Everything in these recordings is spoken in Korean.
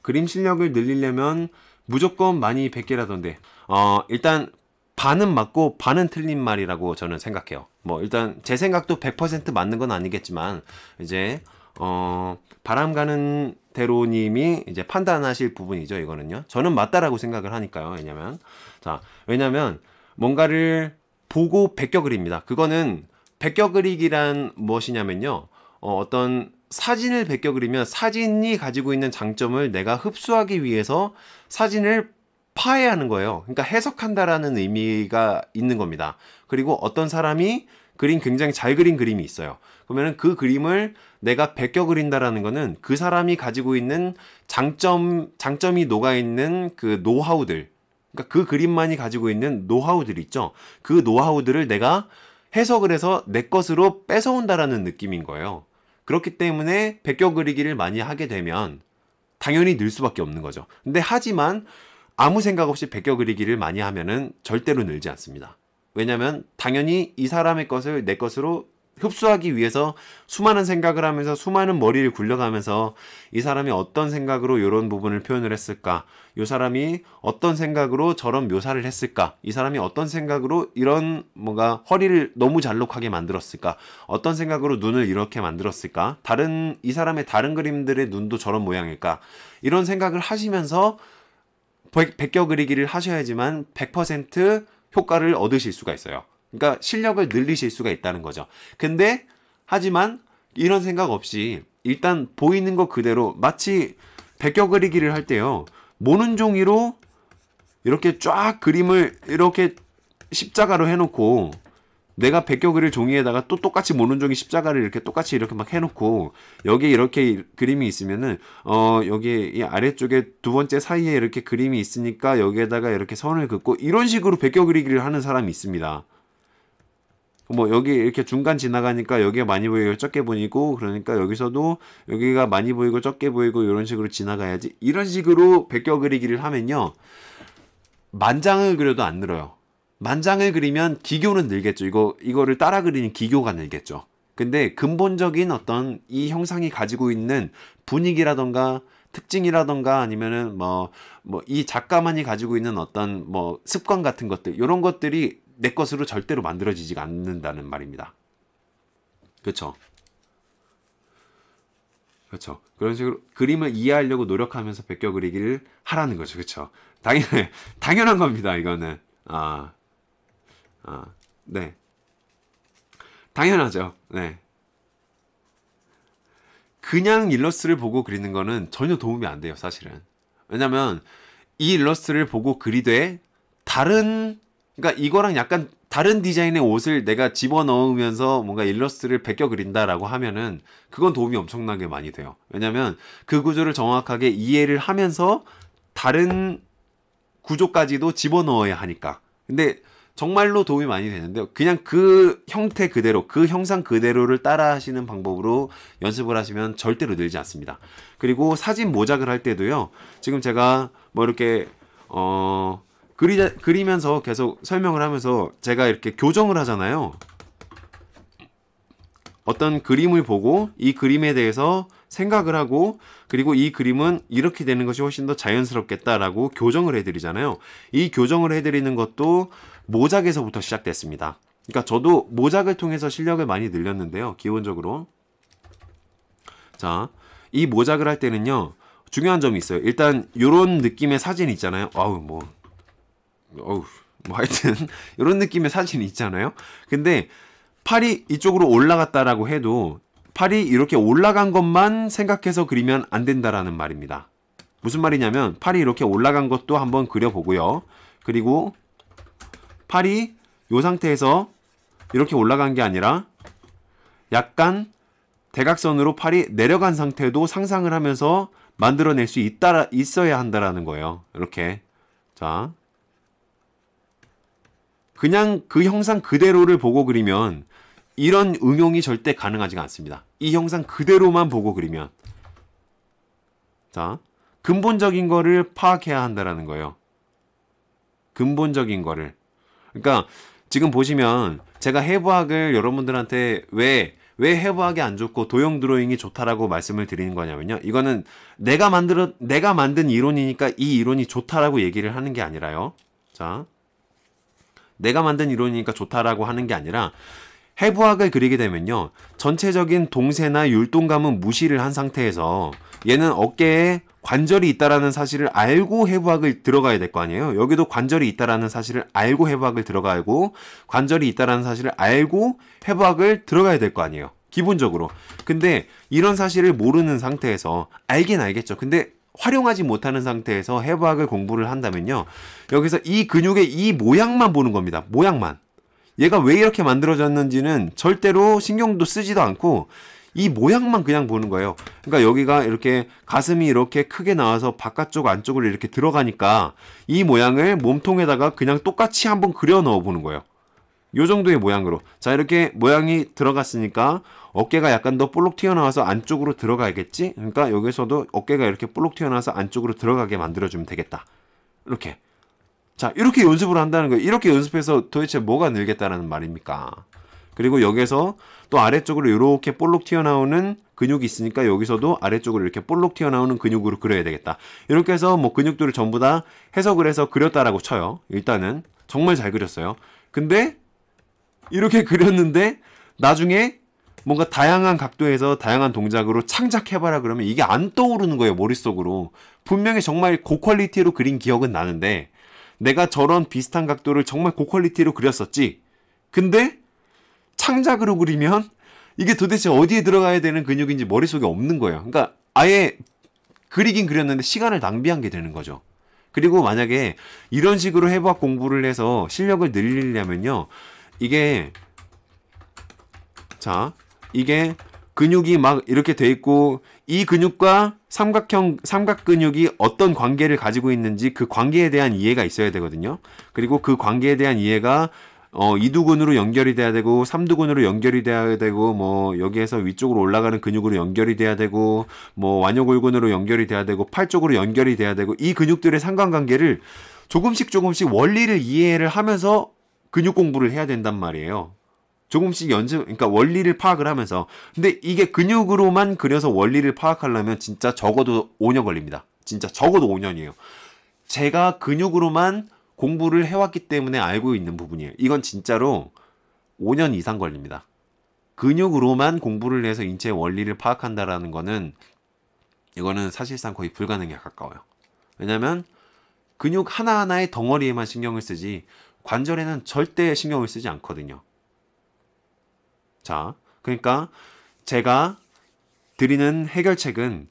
그림 실력을 늘리려면 무조건 많이 베끼라던데. 일단 반은 맞고 반은 틀린 말이라고 저는 생각해요. 뭐 일단 제 생각도 100% 맞는 건 아니겠지만 이제 바람 가는 대로님이 이제 판단하실 부분이죠. 이거는요. 저는 맞다라고 생각을 하니까요. 왜냐면 뭔가를 보고 베껴 그립니다. 그거는 베껴 그리기란 무엇이냐면요. 어떤 사진을 베껴 그리면 사진이 가지고 있는 장점을 내가 흡수하기 위해서 사진을 파해하는 거예요. 그러니까 해석한다라는 의미가 있는 겁니다. 그리고 어떤 사람이 굉장히 잘 그린 그림이 있어요. 그러면은 그 그림을 내가 베껴 그린다라는 거는 그 사람이 가지고 있는 장점이 녹아있는 그 노하우들, 그러니까 그 그림만이 가지고 있는 노하우들 있죠. 그 노하우들을 내가 해석을 해서 내 것으로 뺏어온다라는 느낌인 거예요. 그렇기 때문에 베껴 그리기를 많이 하게 되면 당연히 늘 수밖에 없는 거죠. 근데 하지만 아무 생각 없이 베껴 그리기를 많이 하면은 절대로 늘지 않습니다. 왜냐면 당연히 이 사람의 것을 내 것으로 흡수하기 위해서 수많은 생각을 하면서 수많은 머리를 굴려가면서 이 사람이 어떤 생각으로 이런 부분을 표현을 했을까? 이 사람이 어떤 생각으로 저런 묘사를 했을까? 이 사람이 어떤 생각으로 이런 뭔가 허리를 너무 잘록하게 만들었을까? 어떤 생각으로 눈을 이렇게 만들었을까? 이 사람의 다른 그림들의 눈도 저런 모양일까? 이런 생각을 하시면서 베껴 그리기를 하셔야지만 100% 효과를 얻으실 수가 있어요. 그러니까 실력을 늘리실 수가 있다는 거죠. 근데 하지만 이런 생각 없이 일단 보이는 것 그대로 마치 베껴 그리기를 할 때요. 모는 종이로 이렇게 쫙 그림을 이렇게 십자가로 해놓고 내가 베껴 그릴 종이에다가 또 똑같이 모는 종이 십자가를 이렇게 똑같이 이렇게 막 해놓고 여기에 이렇게 그림이 있으면은 여기 이 아래쪽에 두 번째 사이에 이렇게 그림이 있으니까 여기에다가 이렇게 선을 긋고 이런 식으로 베껴 그리기를 하는 사람이 있습니다. 뭐 여기 이렇게 중간 지나가니까 여기가 많이 보이고 적게 보이고 그러니까 여기서도 여기가 많이 보이고 적게 보이고 이런 식으로 지나가야지. 이런 식으로 베껴 그리기를 하면요. 만장을 그려도 안 늘어요. 만장을 그리면 기교는 늘겠죠. 이거를 따라 그리는 기교가 늘겠죠. 근데 근본적인 어떤 이 형상이 가지고 있는 분위기라던가 특징이라던가 아니면은 이 작가만이 가지고 있는 어떤 습관 같은 것들, 이런 것들이 내 것으로 절대로 만들어지지가 않는다는 말입니다. 그렇죠? 그렇죠. 그런 식으로 그림을 이해하려고 노력하면서 베껴 그리기를 하라는 거죠. 그렇죠? 당연한 겁니다. 이거는. 네. 당연하죠. 네. 그냥 일러스트를 보고 그리는 거는 전혀 도움이 안 돼요, 사실은. 왜냐면 이 일러스트를 보고 그리되 그러니까 이거랑 약간 다른 디자인의 옷을 내가 집어넣으면서 뭔가 일러스트를 베껴 그린다라고 하면은 그건 도움이 엄청나게 많이 돼요. 왜냐면 그 구조를 정확하게 이해를 하면서 다른 구조까지도 집어넣어야 하니까. 근데 정말로 도움이 많이 되는데요. 그냥 그 형태 그대로, 그 형상 그대로를 따라 하시는 방법으로 연습을 하시면 절대로 늘지 않습니다. 그리고 사진 모작을 할 때도요. 지금 제가 이렇게 그리면서 계속 설명을 하면서 제가 이렇게 교정을 하잖아요. 어떤 그림을 보고 이 그림에 대해서 생각을 하고 그리고 이 그림은 이렇게 되는 것이 훨씬 더 자연스럽겠다라고 교정을 해드리잖아요. 이 교정을 해드리는 것도 모작에서부터 시작됐습니다. 그러니까 저도 모작을 통해서 실력을 많이 늘렸는데요. 기본적으로. 자, 이 모작을 할 때는요. 중요한 점이 있어요. 일단 이런 느낌의 사진이 있잖아요. 하여튼 이런 느낌의 사진이 있잖아요. 근데 팔이 이쪽으로 올라갔다라고 해도 팔이 이렇게 올라간 것만 생각해서 그리면 안 된다라는 말입니다. 무슨 말이냐면 팔이 이렇게 올라간 것도 한번 그려보고요. 그리고 팔이 이 상태에서 이렇게 올라간 게 아니라 약간 대각선으로 팔이 내려간 상태도 상상을 하면서 만들어낼 수 있어야 한다라는 거예요. 이렇게. 자, 그냥 그 형상 그대로를 보고 그리면 이런 응용이 절대 가능하지가 않습니다. 이 형상 그대로만 보고 그리면. 자, 근본적인 거를 파악해야 한다라는 거예요. 근본적인 거를. 그러니까 지금 보시면 제가 해부학을 여러분들한테 왜 왜 해부학이 안 좋고 도형 드로잉이 좋다라고 말씀을 드리는 거냐면요. 이거는 내가 만든 이론이니까 이 이론이 좋다라고 얘기를 하는 게 아니라요. 자, 내가 만든 이론이니까 좋다라고 하는 게 아니라 해부학을 그리게 되면요. 전체적인 동세나 율동감은 무시를 한 상태에서 얘는 어깨에 관절이 있다라는 사실을 알고 해부학을 들어가야 될 거 아니에요. 여기도 관절이 있다라는 사실을 알고 해부학을 들어가고 관절이 있다라는 사실을 알고 해부학을 들어가야 될 거 아니에요. 기본적으로. 근데 이런 사실을 모르는 상태에서 알긴 알겠죠. 근데 활용하지 못하는 상태에서 해부학을 공부를 한다면요. 여기서 이 근육의 이 모양만 보는 겁니다. 모양만. 얘가 왜 이렇게 만들어졌는지는 절대로 신경도 쓰지도 않고 이 모양만 그냥 보는 거예요. 그러니까 여기가 이렇게 가슴이 이렇게 크게 나와서 바깥쪽 안쪽으로 이렇게 들어가니까 이 모양을 몸통에다가 그냥 똑같이 한번 그려 넣어 보는 거예요. 요 정도의 모양으로. 자, 이렇게 모양이 들어갔으니까 어깨가 약간 더 볼록 튀어나와서 안쪽으로 들어가야겠지? 그러니까 여기서도 어깨가 이렇게 볼록 튀어나와서 안쪽으로 들어가게 만들어주면 되겠다. 이렇게. 자, 이렇게 연습을 한다는 거예요. 이렇게 연습해서 도대체 뭐가 늘겠다는 말입니까? 그리고 여기서 또 아래쪽으로 이렇게 볼록 튀어나오는 근육이 있으니까 여기서도 아래쪽으로 이렇게 볼록 튀어나오는 근육으로 그려야 되겠다. 이렇게 해서 뭐 근육들을 전부 다 해석을 해서 그렸다라고 쳐요. 일단은 정말 잘 그렸어요. 근데 이렇게 그렸는데 나중에 뭔가 다양한 각도에서 다양한 동작으로 창작해봐라 그러면 이게 안 떠오르는 거예요. 머릿속으로. 분명히 정말 고퀄리티로 그린 기억은 나는데 내가 저런 비슷한 각도를 정말 고퀄리티로 그렸었지. 근데 창작으로 그리면 이게 도대체 어디에 들어가야 되는 근육인지 머릿속에 없는 거예요. 그러니까 아예 그리긴 그렸는데 시간을 낭비한 게 되는 거죠. 그리고 만약에 이런 식으로 해부학 공부를 해서 실력을 늘리려면요. 이게 근육이 막 이렇게 돼 있고 이 근육과 삼각 근육이 어떤 관계를 가지고 있는지 그 관계에 대한 이해가 있어야 되거든요. 그리고 그 관계에 대한 이해가 이두근으로 연결이 돼야 되고 삼두근으로 연결이 돼야 되고 뭐 여기에서 위쪽으로 올라가는 근육으로 연결이 돼야 되고 뭐 완요골근으로 연결이 돼야 되고 팔 쪽으로 연결이 돼야 되고 이 근육들의 상관관계를 조금씩 원리를 이해를 하면서 근육 공부를 해야 된단 말이에요. 조금씩 그러니까 원리를 파악을 하면서. 근데 이게 근육으로만 그려서 원리를 파악하려면 진짜 적어도 5년 걸립니다. 진짜 적어도 5년이에요. 제가 근육으로만 공부를 해왔기 때문에 알고 있는 부분이에요. 이건 진짜로 5년 이상 걸립니다. 근육으로만 공부를 해서 인체의 원리를 파악한다라는 거는 이거는 사실상 거의 불가능에 가까워요. 왜냐면 근육 하나하나의 덩어리에만 신경을 쓰지 관절에는 절대 신경을 쓰지 않거든요. 자, 그러니까 제가 드리는 해결책은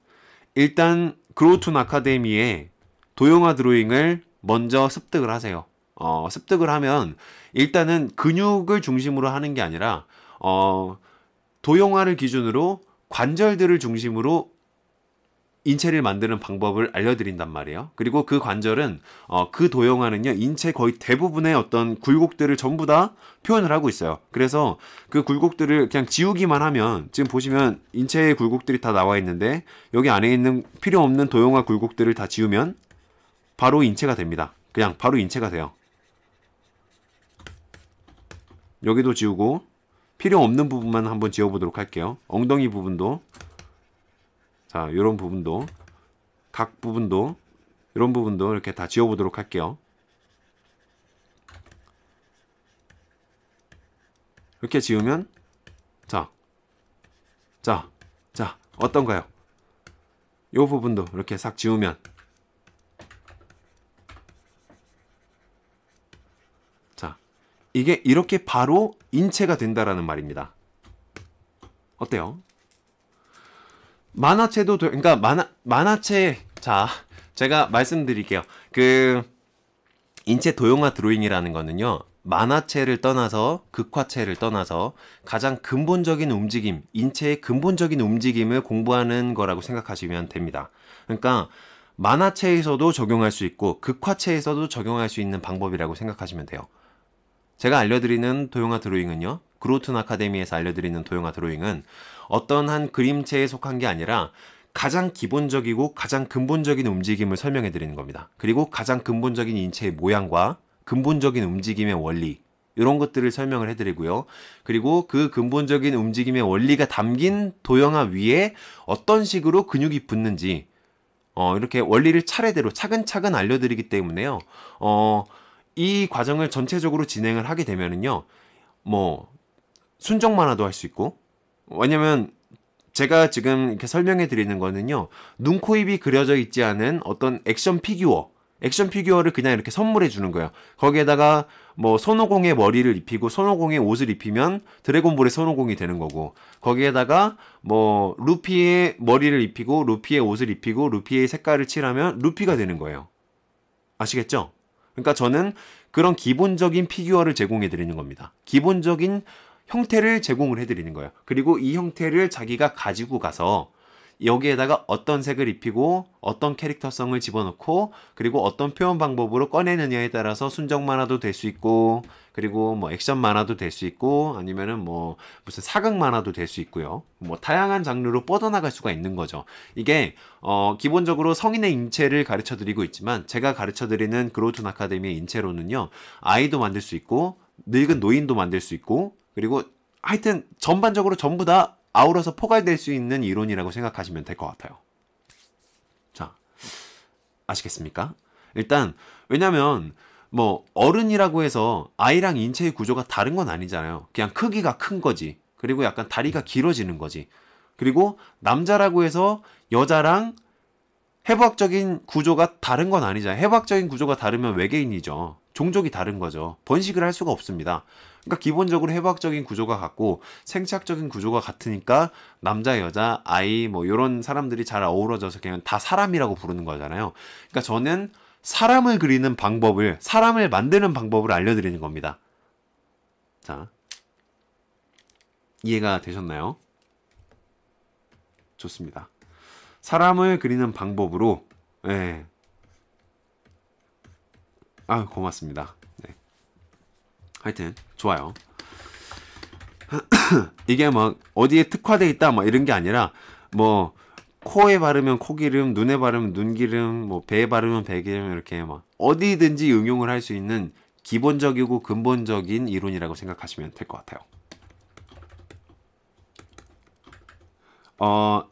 일단 그로우툰 아카데미의 도형화 드로잉을 먼저 습득을 하세요. 습득을 하면 일단은 근육을 중심으로 하는 게 아니라 도형화를 기준으로 관절들을 중심으로 인체를 만드는 방법을 알려드린단 말이에요. 그리고 그 관절은 그 도형화는요 인체 거의 대부분의 어떤 굴곡들을 전부 다 표현을 하고 있어요. 그래서 그 굴곡들을 그냥 지우기만 하면 지금 보시면 인체의 굴곡들이 다 나와 있는데 여기 안에 있는 필요 없는 도형화 굴곡들을 다 지우면 바로 인체가 됩니다. 그냥 바로 인체가 돼요. 여기도 지우고 필요 없는 부분만 한번 지워보도록 할게요. 엉덩이 부분도, 자, 이런 부분도, 각 부분도, 이런 부분도 이렇게 다 지워보도록 할게요. 이렇게 지우면 자, 어떤가요? 이 부분도 이렇게 싹 지우면 자, 이게 이렇게 바로 인체가 된다라는 말입니다. 어때요? 만화체도 그러니까 만화체. 자, 제가 말씀드릴게요. 그 인체 도형화 드로잉이라는 거는요. 만화체를 떠나서 극화체를 떠나서 가장 근본적인 움직임, 인체의 근본적인 움직임을 공부하는 거라고 생각하시면 됩니다. 그러니까 만화체에서도 적용할 수 있고 극화체에서도 적용할 수 있는 방법이라고 생각하시면 돼요. 제가 알려드리는 도형화 드로잉은요. 그로우툰 아카데미에서 알려드리는 도형화 드로잉은 어떤 한 그림체에 속한 게 아니라 가장 기본적이고 가장 근본적인 움직임을 설명해 드리는 겁니다. 그리고 가장 근본적인 인체의 모양과 근본적인 움직임의 원리, 이런 것들을 설명을 해드리고요. 그리고 그 근본적인 움직임의 원리가 담긴 도형화 위에 어떤 식으로 근육이 붙는지 이렇게 원리를 차례대로 차근차근 알려드리기 때문에요. 이 과정을 전체적으로 진행을 하게 되면은요, 뭐 순정 만화도 할 수 있고, 왜냐면 제가 지금 이렇게 설명해 드리는 거는요, 눈, 코, 입이 그려져 있지 않은 어떤 액션 피규어를 그냥 이렇게 선물해 주는 거예요. 거기에다가 뭐 손오공의 머리를 입히고 손오공의 옷을 입히면 드래곤볼의 손오공이 되는 거고, 거기에다가 뭐 루피의 머리를 입히고 루피의 옷을 입히고 루피의 색깔을 칠하면 루피가 되는 거예요. 아시겠죠? 그러니까 저는 그런 기본적인 피규어를 제공해 드리는 겁니다. 기본적인 형태를 제공을 해드리는 거예요. 그리고 이 형태를 자기가 가지고 가서 여기에다가 어떤 색을 입히고 어떤 캐릭터성을 집어넣고 그리고 어떤 표현 방법으로 꺼내느냐에 따라서 순정 만화도 될 수 있고, 그리고 뭐 액션 만화도 될 수 있고, 아니면은 뭐 무슨 사극 만화도 될 수 있고요. 뭐 다양한 장르로 뻗어나갈 수가 있는 거죠. 이게 기본적으로 성인의 인체를 가르쳐 드리고 있지만, 제가 가르쳐 드리는 그로우툰 아카데미의 인체로는요, 아이도 만들 수 있고 늙은 노인도 만들 수 있고, 그리고 하여튼 전반적으로 전부 다 아우러서 포괄될 수 있는 이론이라고 생각하시면 될 것 같아요. 자, 아시겠습니까? 일단 왜냐면 뭐 어른이라고 해서 아이랑 인체의 구조가 다른 건 아니잖아요. 그냥 크기가 큰 거지. 그리고 약간 다리가 길어지는 거지. 그리고 남자라고 해서 여자랑 해부학적인 구조가 다른 건 아니잖아요. 해부학적인 구조가 다르면 외계인이죠. 종족이 다른 거죠. 번식을 할 수가 없습니다. 그러니까 기본적으로 해부학적인 구조가 같고 생체학적인 구조가 같으니까 남자, 여자, 아이 뭐 이런 사람들이 잘 어우러져서 그냥 다 사람이라고 부르는 거잖아요. 그러니까 저는 사람을 그리는 방법을, 사람을 만드는 방법을 알려드리는 겁니다. 자, 이해가 되셨나요? 좋습니다. 사람을 그리는 방법으로, 예. 아, 고맙습니다. 네. 하여튼 좋아요. 이게 막 어디에 특화돼 있다 막 이런 게 아니라, 뭐 코에 바르면 코기름, 눈에 바르면 눈기름, 뭐 배에 바르면 배기름, 이렇게 막 어디든지 응용을 할 수 있는 기본적이고 근본적인 이론이라고 생각하시면 될 것 같아요.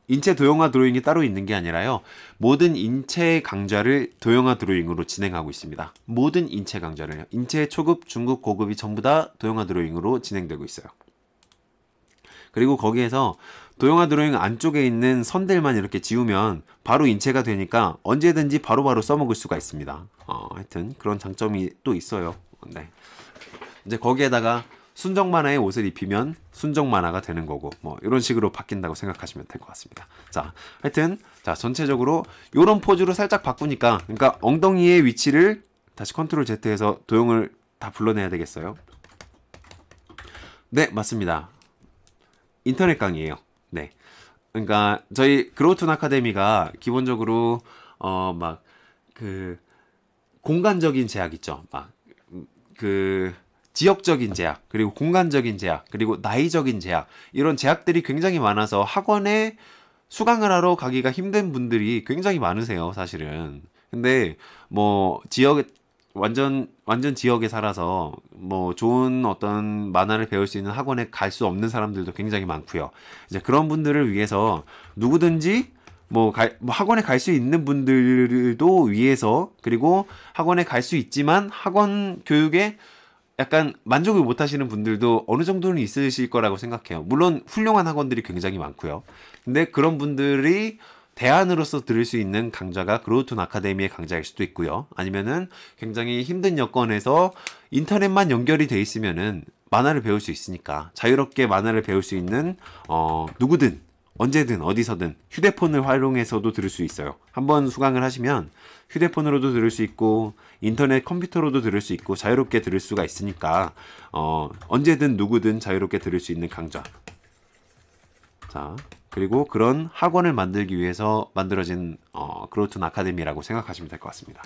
인체 도형화 드로잉이 따로 있는 게 아니라요, 모든 인체 강좌를 도형화 드로잉으로 진행하고 있습니다. 모든 인체 강좌를요. 인체 초급, 중급, 고급이 전부 다 도형화 드로잉으로 진행되고 있어요. 그리고 거기에서 도형화 드로잉 안쪽에 있는 선들만 이렇게 지우면 바로 인체가 되니까 언제든지 바로바로 써먹을 수가 있습니다. 하여튼 그런 장점이 또 있어요. 네. 이제 거기에다가 순정 만화의 옷을 입히면 순정 만화가 되는 거고, 뭐 이런 식으로 바뀐다고 생각하시면 될 것 같습니다. 자, 하여튼 자, 전체적으로 이런 포즈로 살짝 바꾸니까, 그러니까 엉덩이의 위치를 다시 컨트롤 Z해서 도형을 다 불러내야 되겠어요. 네, 맞습니다. 인터넷 강의예요. 네. 그러니까 저희 그로우툰 아카데미가 기본적으로 막 그 공간적인 제약 있죠. 막 그 지역적인 제약, 그리고 공간적인 제약, 그리고 나이적인 제약, 이런 제약들이 굉장히 많아서 학원에 수강을 하러 가기가 힘든 분들이 굉장히 많으세요, 사실은. 근데 뭐 완전 지역에 살아서 뭐 좋은 어떤 만화를 배울 수 있는 학원에 갈 수 없는 사람들도 굉장히 많고요. 이제 그런 분들을 위해서 누구든지 뭐 학원에 갈 수 있는 분들도 위해서, 그리고 학원에 갈 수 있지만 학원 교육에 약간 만족을 못 하시는 분들도 어느 정도는 있으실 거라고 생각해요. 물론 훌륭한 학원들이 굉장히 많고요. 근데 그런 분들이 대안으로서 들을 수 있는 강좌가 그로우툰 아카데미의 강좌일 수도 있고요. 아니면은 굉장히 힘든 여건에서 인터넷만 연결이 돼 있으면은 만화를 배울 수 있으니까 자유롭게 만화를 배울 수 있는 누구든 언제든 어디서든 휴대폰을 활용해서도 들을 수 있어요. 한번 수강을 하시면 휴대폰으로도 들을 수 있고 인터넷 컴퓨터로도 들을 수 있고 자유롭게 들을 수가 있으니까 언제든 누구든 자유롭게 들을 수 있는 강좌. 자, 그리고 그런 학원을 만들기 위해서 만들어진 그로우툰 아카데미라고 생각하시면 될 것 같습니다.